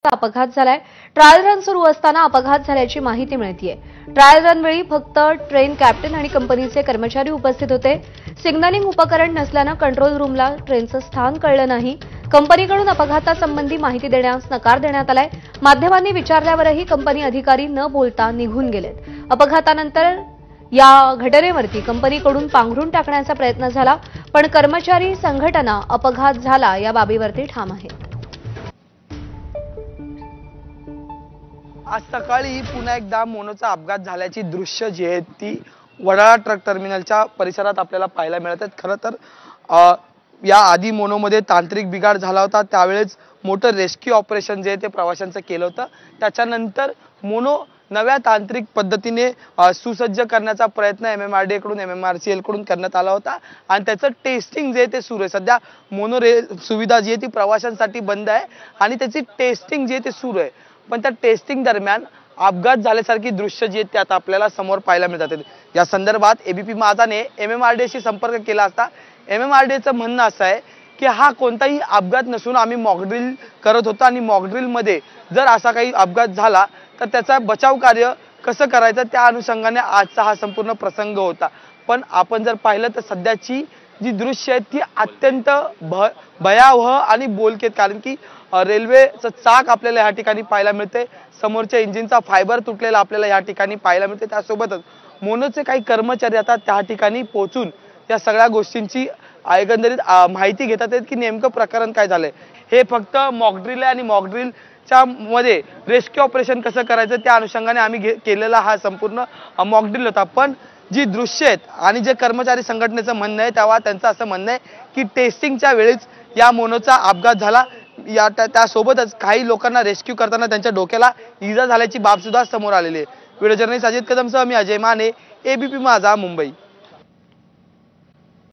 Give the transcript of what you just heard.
अपघात झालाय। Trial run सुरू असताना अपघात झाल्याची माहिती मिळतेय। ट्रायल रन वेळी फक्त ट्रेन कॅप्टन आणि कंपनीचे कर्मचारी उपस्थित होते। सिग्नलिंग उपकरण नसल्याने कंट्रोल रूमला ट्रेनचं स्थान कळलं नाही। कंपनीकडून अपघातासंबंधी माहिती देण्यास नकार देण्यात आलाय। माध्यमांनी विचारल्यावरही कंपनी अधिकारी न बोलता निघून गेलेत। अपघातानंतर या घटनेवरती कंपनीकडून पांघरून टाकण्याचा प्रयत्न झाला, पण कर्मचारी संघटना अपघात झाला या बाबीवरती ठाम आहे। आज सकाळी पुन्हा एकदा मोनोचा अपघात झाल्याची दृश्य जी आहेत ती वडाळा ट्रक टर्मिनलच्या परिसरात आपल्याला पाहायला मिळत आहेत। खरं तर या आधी मोनोमध्ये तांत्रिक बिघाड झाला होता, त्यावेळेस मोठं रेस्क्यू ऑपरेशन जे ते प्रवाशांचं केलं होतं। त्याच्यानंतर मोनो नव्या तांत्रिक पद्धतीने सुसज्ज करण्याचा प्रयत्न MMRDA कडून MMRCL कडून करण्यात आला होता आणि त्याचं टेस्टिंग जे ते सुरू आहे। सध्या मोनो सुविधा जी आहे ती प्रवाशांसाठी बंद आहे आणि त्याची टेस्टिंग जे ते सुरू आहे, पण त्या टेस्टिंग दरम्यान अपघात झाल्यासारखी दृश्य जी आहेत त्यात आपल्याला समोर पाहायला मिळतात। या संदर्भात ABP माझाने MMRDA शी संपर्क केला असता MMRDAचं म्हणणं असं आहे की हा कोणताही अपघात नसून आम्ही मॉक ड्रिल करत होतो आणि मॉक ड्रिल मध्ये जर असा काही अपघात झाला तर त्याचा बचाव कार्य कसं करायचं त्या अनुषंगाने आजचा हा संपूर्ण प्रसंग होता। पण आपण जर पाहिलं तर सध्याची जी दृश्य आहेत ती अत्यंत भयावह आणि बोलकी आहेत, कारण की रेल्वेचं चाक आपल्याला या ठिकाणी पाहायला मिळते, समोरच्या इंजिनचा फायबर तुटलेला आपल्याला या ठिकाणी पाहायला मिळते। त्यासोबतच मोनोचे काही कर्मचारी आता त्या ठिकाणी पोहोचून या सगळ्या गोष्टींची एकंदरीत माहिती घेतात आहेत की नेमकं प्रकरण काय झालंय। हे फक्त मॉक ड्रिल आहे आणि मॉक ड्रिलच्या मध्ये रेस्क्यू ऑपरेशन कसं करायचं त्या अनुषंगाने आम्ही केलेला हा संपूर्ण मॉक ड्रिल होता। पण जी दृश्य आहेत आणि जे कर्मचारी संघटनेचं म्हणणं आहे तेव्हा त्यांचं असं म्हणणं आहे की टेस्टिंगच्या वेळेस या मोनोचा अपघात झाला। त्यासोबतच काही लोकांना रेस्क्यू करताना त्यांच्या डोक्याला इजा झाल्याची बाब सुद्धा समोर आलेली आहे। व्हिडिओ जर्नलिस्ट अजित कदमसह मी अजय माने, ABP माझा, मुंबई।